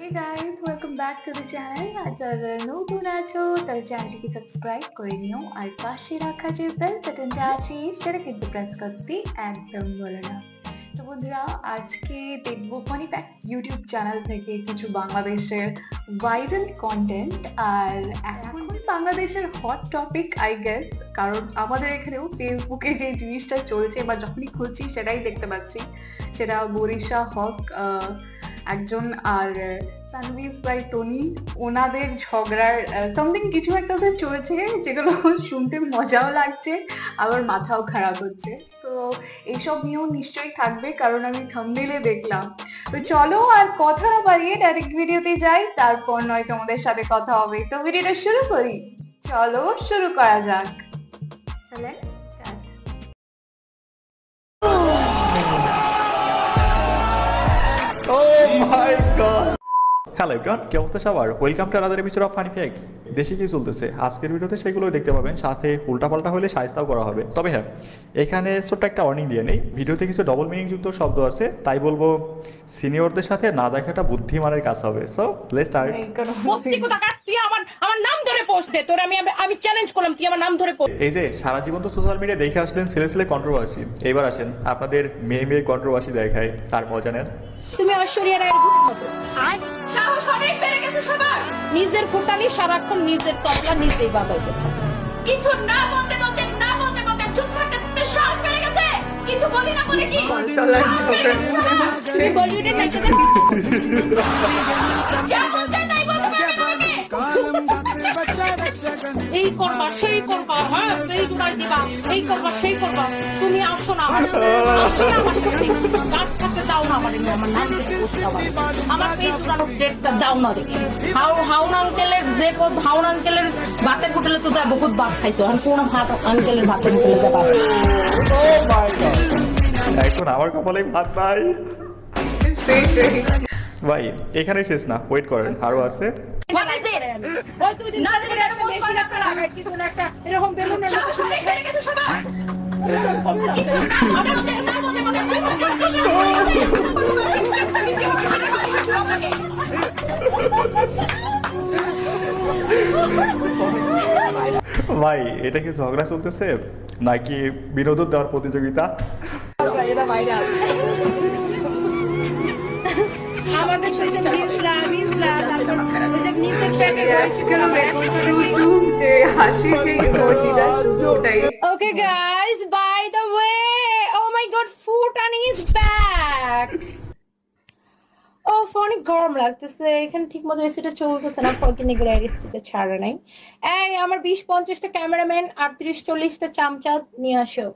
Hey guys, welcome back to the channel. আর যারা নতুন আছো তারা চ্যানেলটিকে সাবস্ক্রাইব করে নিও আর পাশে রাখা যে বেল বাটনটা আছে সেটা কিন্তু প্রেস করতে একদম ভুলো না। তো বন্ধুরা, আজকে দেখবো ফানি ফ্যাক্টস ইউটিউব চ্যানেল থেকে কিছু বাংলাদেশের ভাইরাল কন্টেন্ট। আর এখন বাংলাদেশের হট টপিক আই গেস, কারণ আমাদের এখানেও ফেসবুকে যে জিনিসটা চলছে বা যখনই খুলছি সেটাই দেখতে পাচ্ছি, সেটা বরিশা হক একজন আর তানভীজ বাই তনি, ওনাদের ঝগড়ার সামথিং কিছু একটা তো চলছে যেগুলো শুনতে মজাও লাগছে আবার মাথাও খারাপ হচ্ছে। তো এইসব নিয়েও নিশ্চয়ই থাকবে কারণ আমি থাম্বনেইলে দেখলাম। তো চলো আর কথা না বাড়িয়ে ডাইরেক্ট ভিডিওতে যাই, তারপর নয় তোমাদের সাথে কথা হবে। তো ভিডিওটা শুরু করি, চলো শুরু করা যাক। চলেন স্টার্ট। হ্যালো এভরিওয়ান, কি অবস্থা সবার? Welcome to another episode of funny facts. দেশে কি চলতেছে আজকের ভিডিওতে সেগুলোই দেখতে পাবেন, সাথে উল্টাপাল্টা হলে শায়েস্তাও করা হবে। তবে হ্যাঁ, এখানে ছোট্ট একটা ওয়ার্নিং দিয়ে নেই, ভিডিওতে কিছু ডবল মিনিং যুক্ত শব্দ আছে, তাই বলবো সিনিয়রদের সাথে না দেখাটা বুদ্ধিমানের কাজ হবে। So let's start. আমার নাম ধরে পোস্ট দে, তোর আমি চ্যালেঞ্জ করলাম, তুই আমার নাম ধরে পোস্ট। এই যে সারা জীবন তো সোশ্যাল মিডিয়া দেখে আসলেন ছেলে ছেলে কন্ট্রোভার্সি, এবার আসেন আপনাদের মেয়ে মেয়ে কন্ট্রোভার্সি দেখায়, তার মজা নেন। তুমি ঐশ্বরিয়া রায়ের ভূত মতো, সাহস অনেক বেড়ে গেছে সবার। নিজের ফুটানি সারাক্ষণ নিজের তবলা নিজেই বাজাইতে থাকে, কিছু না বলতে বলতে চুপ থাকতে সাহস বেড়ে গেছে। কিছু বলি না বলে কি তুমি বলিউডে নাইতে যা বলতে তাই বলতে পারবে। এই করবা সেই করবা, হ্যাঁ এই জুড়াই দিবা, এই করবা সেই করবা। তুমি আসো না আমার গাছ থাকতে দাও না আমার নাম আমার এই জুড়ানোর ডেটটা দাও না দেখি। হাউন আঙ্কেলের যে হাউন আঙ্কেলের ভাতের হোটেলে তো যা বহুত ভাত খাইছো, আর কোন ভাত আঙ্কেলের ভাতের হোটেলে যাবা? এখন আমার কপালে ভাত নাই ভাই, এখানে শেষ না, ওয়েট করেন, আরো আছে। ভাই এটা কি ঝগড়া চলতেছে নাকি বিনোদন দেওয়ার প্রতিযোগিতা? Okay guys, by the way, oh my god, Futani is back. অনেক গরম লাগতেছে এখানে, ঠিক মতো এসিটা চলতেছে না, ফকিং এগুলো এসিটা ছাড়া নাই। এই আমার 20-50টা ক্যামেরাম্যান আর 30-40টা চামচা নিয়ে আসো,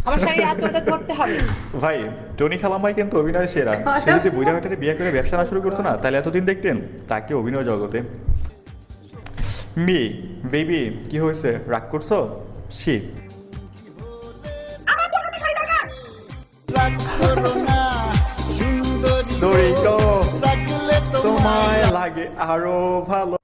আমার শাড়ির আঁচলটা ধরতে হবে। ভাই টনি খালামাই কিন্তু অভিনয় সেরা, সে যদি বুড়াঘাটের বিয়ে করে ব্যবসা না শুরু করতো না তাহলে এতদিন দেখতেন তাকে অভিনয় জগতে। বেবি কি হয়েছে, রাগ করছো? শীত তোমায় লাগে আরো ভালো।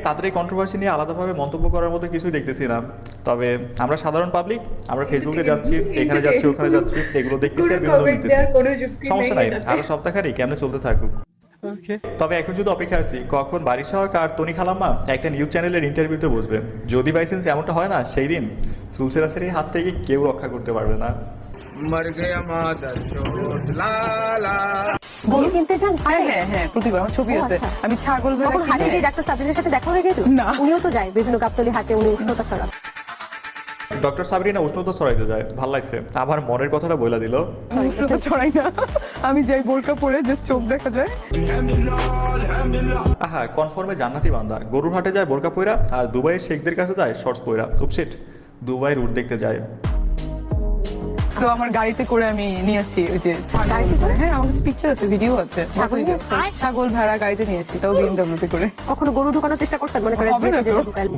তাড়াতাড়ি কন্ট্রোভার্সি নিয়ে আলাদাভাবে মন্তব্য করার মতো কিছুই দেখতেছি না, তবে আমরা সাধারণ পাবলিক, আমরা ফেসবুকে যাচ্ছি, এখানে যাচ্ছি, ওখানে যাচ্ছি, এগুলো দেখতেছি আর বিনোদন নিতেছি, সমস্যা নাই, আরো সপ্তাহখানি কেমনে চলতে থাকুক। তবে এখন শুধু অপেক্ষা আছি কখন বারিশা হক আর তনি খালাম্মা একটা নিউজ চ্যানেলের ইন্টারভিউতে বসবে। যদি বাই চান্স এমনটা হয় না, সেই দিন সুলসেরাসের হাত থেকে কেউ রক্ষা করতে পারবে না। গরু কিনতে যান? হ্যাঁ প্রতিবার আমার ছবি আছে। আমি ছাগল তখন হাটে গিয়ে ডাক্তার সাবরিনার সাথে দেখা হয়ে গেছে? না, উনিও তো যায় বিভিন্ন গাবতলী হাটে, উনি উষ্ণতা ছড়ান। ডক্টর সাবরিনা উষ্ণতা ছড়াইতে যায়, ভাল লাগছে, আবার মনের কথাটা বইলা দিল। উষ্ণতা ছড়াই না, আমি যাই বোরকা পরে জাস্ট চোখ দেখা যায়। আহা, কনফার্মে জান্নাতি বান্দা, গরুর হাটে যায় বোরকা পয়রা আর দুবাইয়ের শেখদের কাছে যায় শর্টস পয়রা। উপসেট দুবাই রুট দেখতে যায়। তো আমার গাড়িতে করে আমি নিয়ে আসি ওই যে ছাগল। হ্যাঁ আমার কাছে পিকচার আছে, ভিডিও আছে। ছাগল ভেড়া গাড়িতে নিয়ে আসি, তাও বিএমডব্লিউতে করে। কখনো গরু ঢোকানোর চেষ্টা করতেন? মনে করেন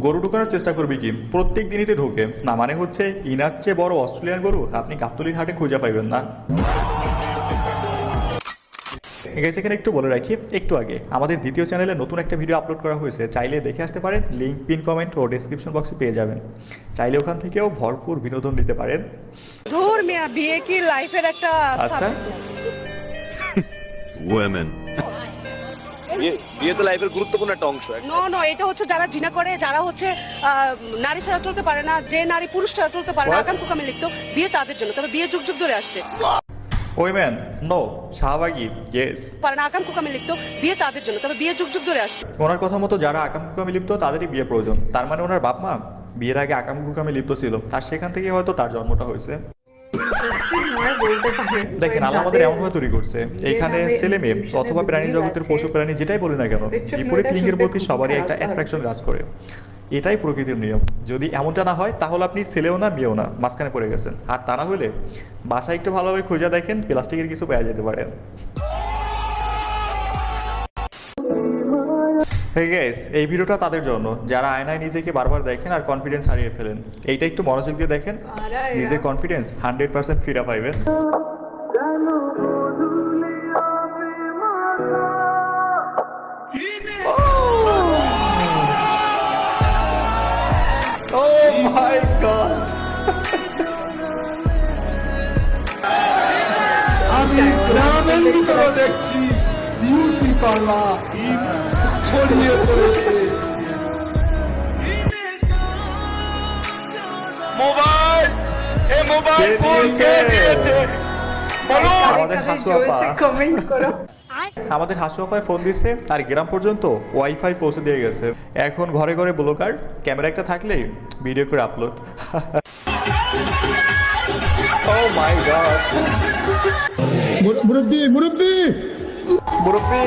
গরু ঢোকানোর চেষ্টা করবি কি, প্রত্যেক দিনই তো ঢোকে না, মানে হচ্ছে ইনার চেয়ে বড় অস্ট্রেলিয়ান গরু আপনি গাবতলীর হাটে খুঁজে পাইবেন না। এখানে একটু বলে রাখি, একটু আগে আমাদের দ্বিতীয় চ্যানেলে নতুন একটা ভিডিও আপলোড করা হয়েছে, চাইলে দেখে আসতে পারেন, লিঙ্ক পিন কমেন্ট ও ডেসক্রিপশন বক্সে পেয়ে যাবেন। চাইলে ওখান থেকেও ভরপুর বিনোদন নিতে পারেন। ধর মিয়া, বিয়ে কি লাইফের একটা আচ্ছা women. বিয়ে তো লাইফের গুরুত্বপূর্ণ একটা অংশ। নো এটা হচ্ছে যারা জিনা করে, যারা হচ্ছে নারী ছাড়া চলতে পারে না, যে নারী পুরুষ ছাড়া চলতে পারে না, আকাম কুকামে লিখতো, বিয়ে তাদের জন্য। তবে বিয়ে যুগ যুগ ধরে আসছে। ওইম্যান নো, শাহবাগী ইয়েস। পারে না, আকাম কুকামে লিখতো, বিয়ে তাদের জন্য। তবে বিয়ে যুগ যুগ ধরে আসছে। ওনার কথা মতো যারা আকাম কুকামে লিপ্ত তাদেরই বিয়ে প্রয়োজন। তার মানে ওনার বাপ মা বিয়ের আগে আকাম কুকামে লিপ্ত ছিল, আর সেখান থেকে হয়তো তার জন্মটা হয়েছে। দেখেন আল্লাহ আমাদের এমন ভাবে তৈরি করছে, এখানে ছেলে মেয়ে অথবা প্রাণী জগতের পশু প্রাণী যেটাই বলি না কেন, বিপরীত লিঙ্গের প্রতি সবারই একটা অ্যাট্রাকশন কাজ করে। এটাই প্রকৃতির নিয়ম। যদি এমনটা না হয় তাহলে আপনি ছেলেও না মেয়েও না, মাঝখানে পড়ে গেছেন। আর তা না হলে বাসায় একটু ভালোভাবে খুঁজে দেখেন, প্লাস্টিকের কিছু পেয়ে যেতে পারেন। Hey guys, এই ভিডিওটা তাদের জন্য যারা আয়নায় নিজেকে বারবার দেখেন আর কনফিডেন্স হারিয়ে ফেলেন। এইটা একটু মনোযোগ দিয়ে দেখেন, নিজের কনফিডেন্স 100% ফিরে পাইবেন। Oh my god! আমি গ্রামের ভিতরে দেখছি বিউটি পার্লার ছড়িয়ে পড়েছে। মোবাইল ফোন কে দিয়েছে? আমাদের হাসু আপায় ফোন দিছে আর গ্রাম পর্যন্ত ওয়াইফাই পৌঁছে দিয়ে গেছে। এখন ঘরে ঘরে ব্লগার, ক্যামেরা একটা থাকলে ভিডিও করে আপলোড। Oh my god! মুরব্বি মুরব্বি মুরব্বি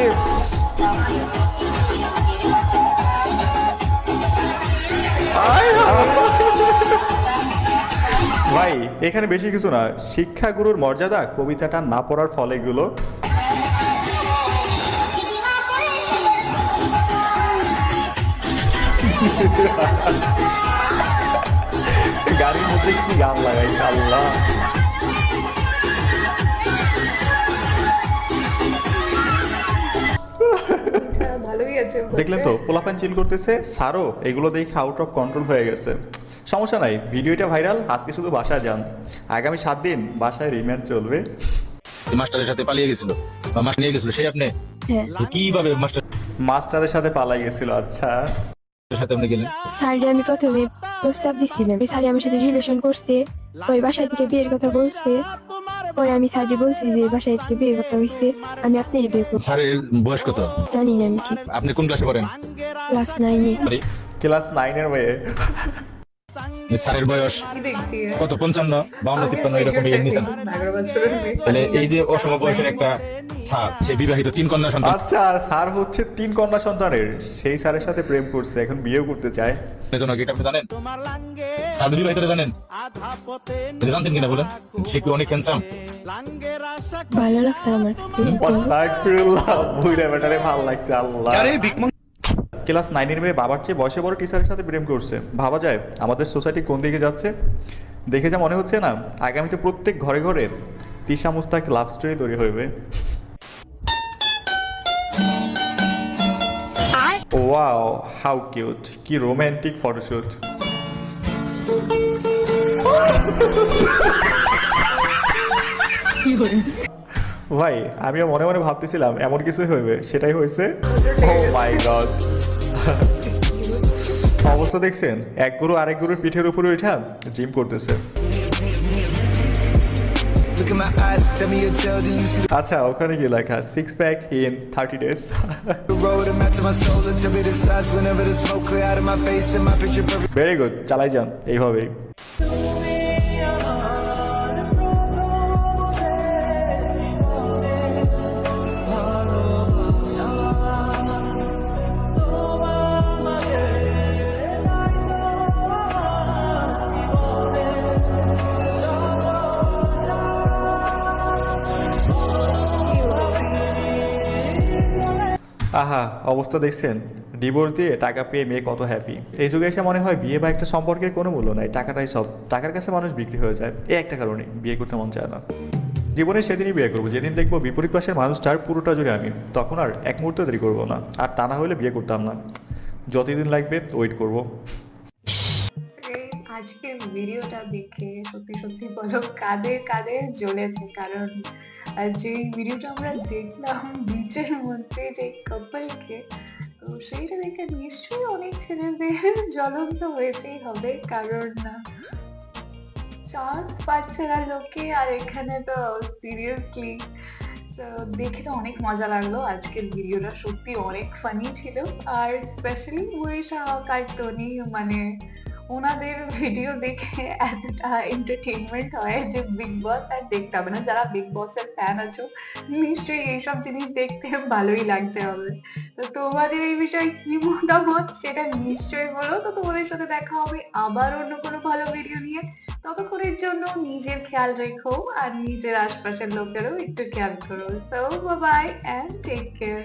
ভাই এখানে বেশি কিছু না, শিক্ষাগুরুর মর্যাদা কবিতাটা না পড়ার ফলে এগুলো। গাড়ির মধ্যে কি গান লাগাইছে আল্লাহ। দেখলেন তো পোলাপান চিল করতেছে, সারো এগুলো দেখে আউট অফ কন্ট্রোল হয়ে গেছে। সমস্যা নাই, ভিডিওটা ভাইরাল, আজকে শুধু বাসায় যান, আগামী 7 দিন বাসায় রিমান্ড চলবে। মাস্টারের সাথে পালিয়ে গেছিল বা মাস্টার নিয়ে গেছিল, সেই আপনি কিভাবে মাস্টারের সাথে পালাই গেছিল? আচ্ছা সাথে আপনি গেলেন? স্যার আমি প্রথমে প্রস্তাব দিছিলাম, স্যার আমার সাথে রিলেশন করছে, ওই বাসায় থেকে বিয়ের কথা বলছে, পরে আমি স্যারকে বলছি যে বাসায় থেকে বিয়ের কথা হয়েছে, আমি আপনার বিয়ে করব। স্যারের বয়স কত জানি না আমি ঠিক। আপনি কোন ক্লাসে পড়েন? ক্লাস 9-এ। ক্লাস 9 এর মেয়ে। স্যারের বয়স কত? 55, 52, 53 এরকম নিছেন। তাহলে এই যে অসম বয়সের একটা স্যার, সে বিবাহিত 3 কন্যা সন্তান। আচ্ছা স্যার হচ্ছে 3 কন্যা সন্তানের, সেই স্যারের সাথে প্রেম করছে, এখন বিয়েও করতে চায়। এজন্য কি আপনি জানেন স্যার বিবাহিত জানেন? জানতেন কিনা বলেন? সে কি অনেক হ্যান্ডসাম? ভালো লাগছে আমার কাছে। আস্তাগফিরুল্লাহ, বুইড়া বেটারে ভালো লাগছে আল্লাহ। ক্লাস 9 এর মেয়ে বাবার চেয়ে বয়সে বড় টিচারের সাথে প্রেম করছে। ভাবা যায় আমাদের সোসাইটি কোন দিকে যাচ্ছে। দেখে যা মনে হচ্ছে না, আগামীতে প্রত্যেক ঘরে ঘরে তিশা মুস্তাক লাভ স্টোরি তৈরি হইবে। ওয়াও হাউ কিউট, কি রোমান্টিক ফটোশুট। ভাই আমিও মনে মনে ভাবতেছিলাম এমন কিছুই হইবে, সেটাই হয়েছে। ও মাই গড, অবস্থা দেখছেন, এক গুরু আরেক গুরুর পিঠের উপরে উঠা জিম করতেছে। আচ্ছা ওখানে কি লেখা? 6 pack in 30 days। Very good, চালাই যান এইভাবেই। আহা অবস্থা দেখছেন, ডিভোর্স দিয়ে টাকা পেয়ে মেয়ে কত হ্যাপি। এই যুগে এসে মনে হয় বিয়ে বা একটা সম্পর্কের কোনো মূল্য নাই, টাকাটাই সব। টাকার কাছে মানুষ বিক্রি হয়ে যায়, এই একটা কারণে বিয়ে করতে মন চায় না। জীবনে সেদিনই বিয়ে করবো যেদিন দেখবো বিপরীত পাশের মানুষটার পুরোটা জুড়ে আমি, তখন আর এক মুহূর্ত দেরি করবো না। আর তা না হলে বিয়ে করতাম না, যতদিন লাগবে ওয়েট করবো। আজকের ভিডিওটা দেখে সত্যি সত্যি বলো কাঁধে কাঁধে জ্বলেছে, কারণ যে ভিডিওটা আমরা দেখলাম বিচের মধ্যে যে কাপলকে, তো সেইটা দেখে নিশ্চয়ই অনেক ছেলেদের জ্বলন্ত হয়েছেই হবে, কারণ চান্স পাচ্ছে না লোকে। আর এখানে তো সিরিয়াসলি দেখে তো অনেক মজা লাগলো। আজকের ভিডিওটা সত্যি অনেক ফানি ছিল, আর স্পেশালি মনীষা হক আর টনি, মানে ওনাদের ভিডিও দেখে এতটা এন্টারটেনমেন্ট হয় যে বিগ বস আর দেখতে হবে না। যারা বিগ বসের ফ্যান আছো নিশ্চয়ই এইসব জিনিস দেখতে ভালোই লাগছে হবে। তো তোমাদের এই বিষয়ে কি মতামত সেটা নিশ্চয়ই বলো। তো তোমাদের সাথে দেখা হবে আবার অন্য কোনো ভালো ভিডিও নিয়ে। ততক্ষণের জন্য নিজের খেয়াল রেখো আর নিজের আশপাশের লোকেরও একটু খেয়াল করো। So bye bye and take care.